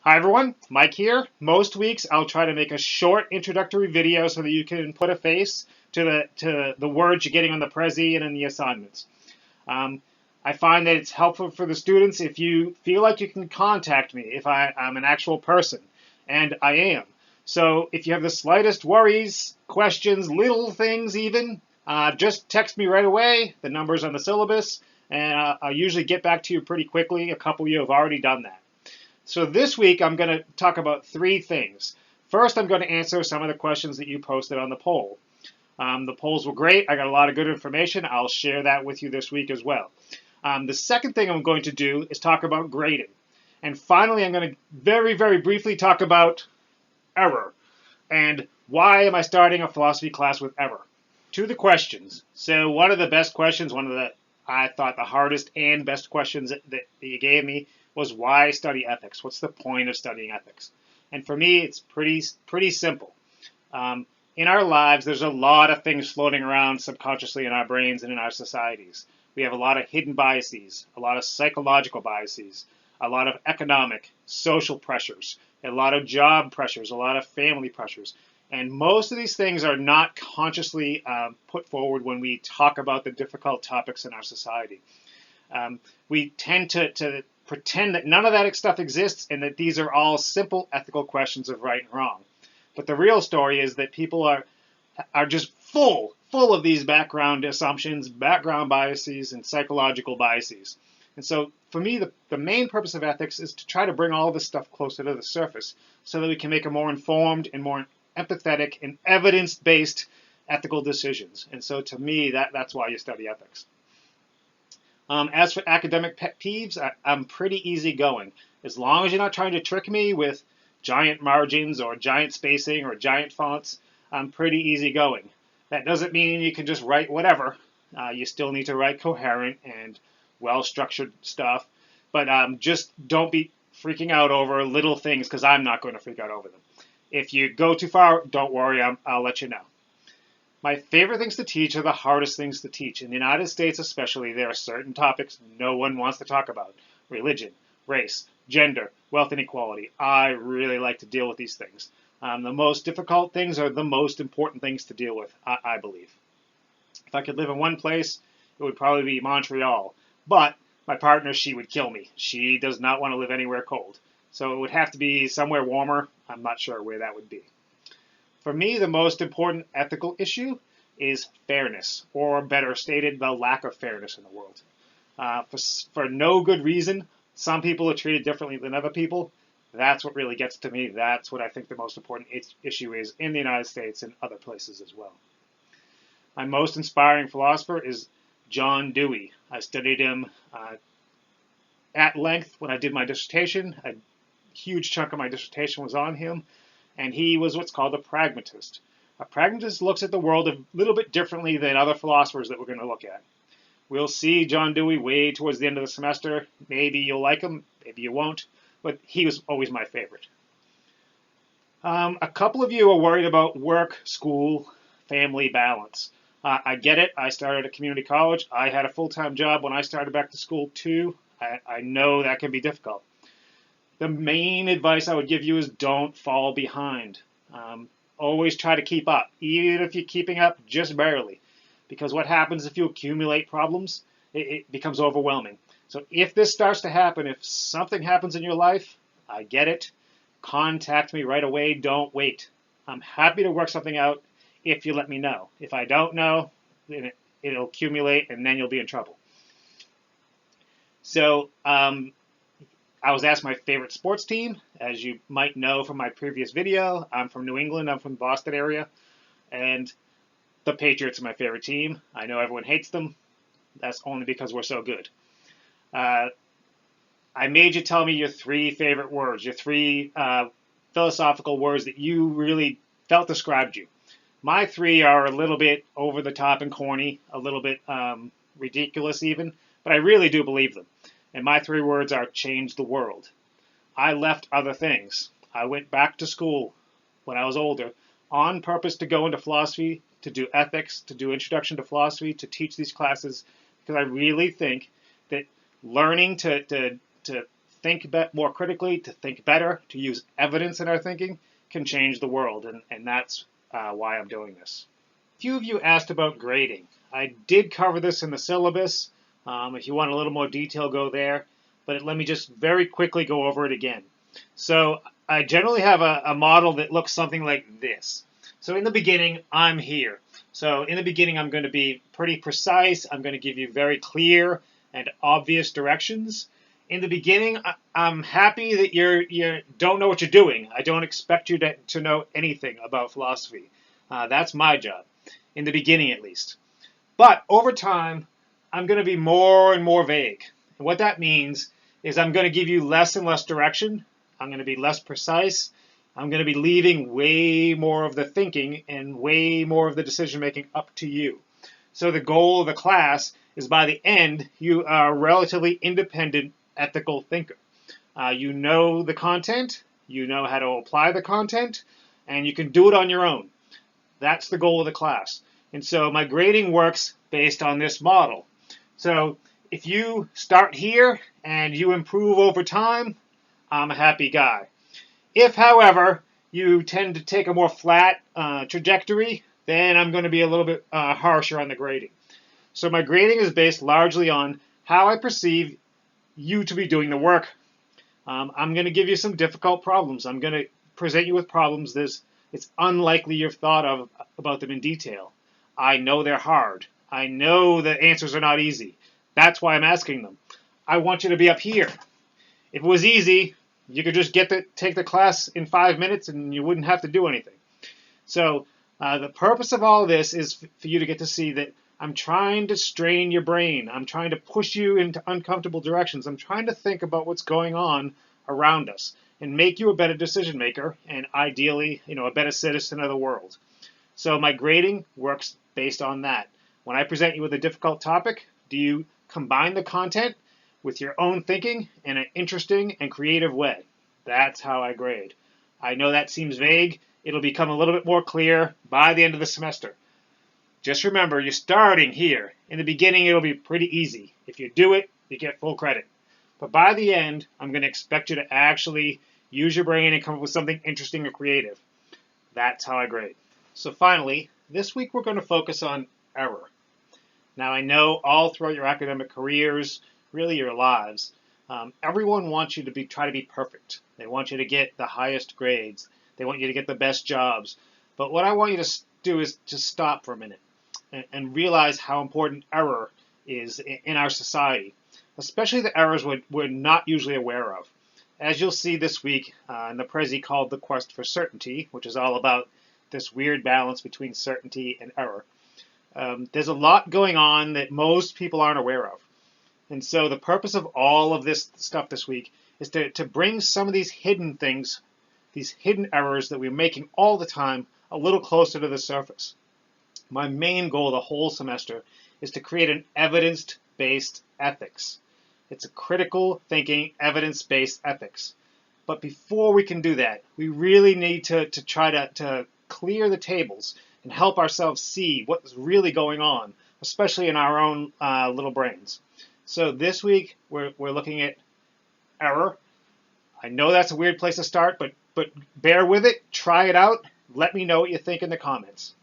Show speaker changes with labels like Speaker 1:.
Speaker 1: Hi everyone, Mike here. Most weeks I'll try to make a short introductory video so that you can put a face to the words you're getting on the Prezi and in the assignments. I find that it's helpful for the students if you feel like you can contact me if I'm an actual person, and I am. So if you have the slightest worries, questions, little things even, just text me right away. The number's on the syllabus, and I'll usually get back to you pretty quickly. A couple of you have already done that. So this week I'm going to talk about three things. First, I'm going to answer some of the questions that you posted on the poll. The polls were great. I got a lot of good information. I'll share that with you this week as well. The second thing I'm going to do is talk about grading. And finally, I'm going to very, very briefly talk about error and why am I starting a philosophy class with error. To the questions. So one of the best questions, I thought the hardest and best questions that you gave me was why study ethics? What's the point of studying ethics? And for me, it's pretty simple. In our lives, there's a lot of things floating around subconsciously in our brains and in our societies. We have a lot of hidden biases, a lot of psychological biases, a lot of economic, social pressures, a lot of job pressures, a lot of family pressures. And most of these things are not consciously put forward when we talk about the difficult topics in our society. We tend to pretend that none of that stuff exists and that these are all simple ethical questions of right and wrong. But the real story is that people are just full of these background assumptions, background biases, and psychological biases. And so for me, the main purpose of ethics is to try to bring all this stuff closer to the surface so that we can make a more informed and more empathetic and evidence-based ethical decisions. And so to me, that's why you study ethics. As for academic pet peeves, I'm pretty easygoing. As long as you're not trying to trick me with giant margins or giant spacing or giant fonts, I'm pretty easygoing. That doesn't mean you can just write whatever. You still need to write coherent and well-structured stuff. But just don't be freaking out over little things because I'm not going to freak out over them. If you go too far, don't worry, I'll let you know. My favorite things to teach are the hardest things to teach. In the United States especially, there are certain topics no one wants to talk about. Religion, race, gender, wealth inequality. I really like to deal with these things. The most difficult things are the most important things to deal with, I believe. If I could live in one place, it would probably be Montreal. But my partner, she would kill me. She does not want to live anywhere cold. So it would have to be somewhere warmer. I'm not sure where that would be. For me, the most important ethical issue is fairness, or better stated, the lack of fairness in the world. For no good reason, some people are treated differently than other people. That's what really gets to me. That's what I think the most important issue is in the United States and other places as well. My most inspiring philosopher is John Dewey. I studied him at length when I did my dissertation. A huge chunk of my dissertation was on him. And he was what's called a pragmatist. A pragmatist looks at the world a little bit differently than other philosophers that we're going to look at. We'll see John Dewey way towards the end of the semester. Maybe you'll like him, maybe you won't, but he was always my favorite. A couple of you are worried about work, school, family balance. I get it. I started at community college. I had a full-time job when I started back to school too. I know that can be difficult. The main advice I would give you is don't fall behind. Always try to keep up, even if you're keeping up just barely. Because what happens if you accumulate problems, it becomes overwhelming. So if this starts to happen, if something happens in your life, I get it. Contact me right away. Don't wait. I'm happy to work something out if you let me know. If I don't know, then it'll accumulate and then you'll be in trouble. So, I was asked my favorite sports team. As you might know from my previous video, I'm from New England. I'm from the Boston area. And the Patriots are my favorite team. I know everyone hates them. That's only because we're so good. I made you tell me your three favorite words, your three philosophical words that you really felt described you. My three are a little bit over the top and corny, a little bit ridiculous even, but I really do believe them. And my three words are change the world. I left other things. I went back to school when I was older on purpose to go into philosophy, to do ethics, to do introduction to philosophy, to teach these classes, because I really think that learning to think more critically, to think better, to use evidence in our thinking, can change the world, and that's why I'm doing this. A few of you asked about grading. I did cover this in the syllabus. If you want a little more detail, go there. But let me just very quickly go over it again. So I generally have a model that looks something like this. So in the beginning, I'm here. So in the beginning, I'm going to be pretty precise. I'm going to give you very clear and obvious directions. In the beginning, I'm happy that you don't know what you're doing. I don't expect you to know anything about philosophy. That's my job, in the beginning at least. But over time, I'm going to be more and more vague. And what that means is I'm going to give you less and less direction. I'm going to be less precise. I'm going to be leaving way more of the thinking and way more of the decision making up to you. So the goal of the class is by the end, you are a relatively independent, ethical thinker. You know the content, you know how to apply the content, and you can do it on your own. That's the goal of the class. And so my grading works based on this model. So if you start here and you improve over time, I'm a happy guy. If, however, you tend to take a more flat trajectory, then I'm going to be a little bit harsher on the grading. So my grading is based largely on how I perceive you to be doing the work. I'm going to give you some difficult problems. I'm going to present you with problems it's unlikely you've thought about them in detail. I know they're hard. I know the answers are not easy. That's why I'm asking them. I want you to be up here. If it was easy, you could just take the class in 5 minutes and you wouldn't have to do anything. So the purpose of all this is for you to get to see that I'm trying to strain your brain. I'm trying to push you into uncomfortable directions. I'm trying to think about what's going on around us and make you a better decision maker and ideally, a better citizen of the world. So my grading works based on that. When I present you with a difficult topic, do you combine the content with your own thinking in an interesting and creative way? That's how I grade. I know that seems vague. It'll become a little bit more clear by the end of the semester. Just remember, you're starting here. In the beginning, it'll be pretty easy. If you do it, you get full credit. But by the end, I'm going to expect you to actually use your brain and come up with something interesting or creative. That's how I grade. So finally, this week we're going to focus on error. Now I know all throughout your academic careers, really your lives, everyone wants you to try to be perfect. They want you to get the highest grades. They want you to get the best jobs. But what I want you to do is to stop for a minute and realize how important error is in our society, especially the errors we're not usually aware of. As you'll see this week in the Prezi called The Quest for Certainty, which is all about this weird balance between certainty and error. There's a lot going on that most people aren't aware of. And so the purpose of all of this stuff this week is to bring some of these hidden things, these hidden errors that we're making all the time, a little closer to the surface. My main goal the whole semester is to create an evidence-based ethics. It's a critical thinking, evidence-based ethics. But before we can do that, we really need to try to clear the tables and help ourselves see what's really going on, especially in our own little brains. So this week, we're looking at error. I know that's a weird place to start, but bear with it. Try it out. Let me know what you think in the comments.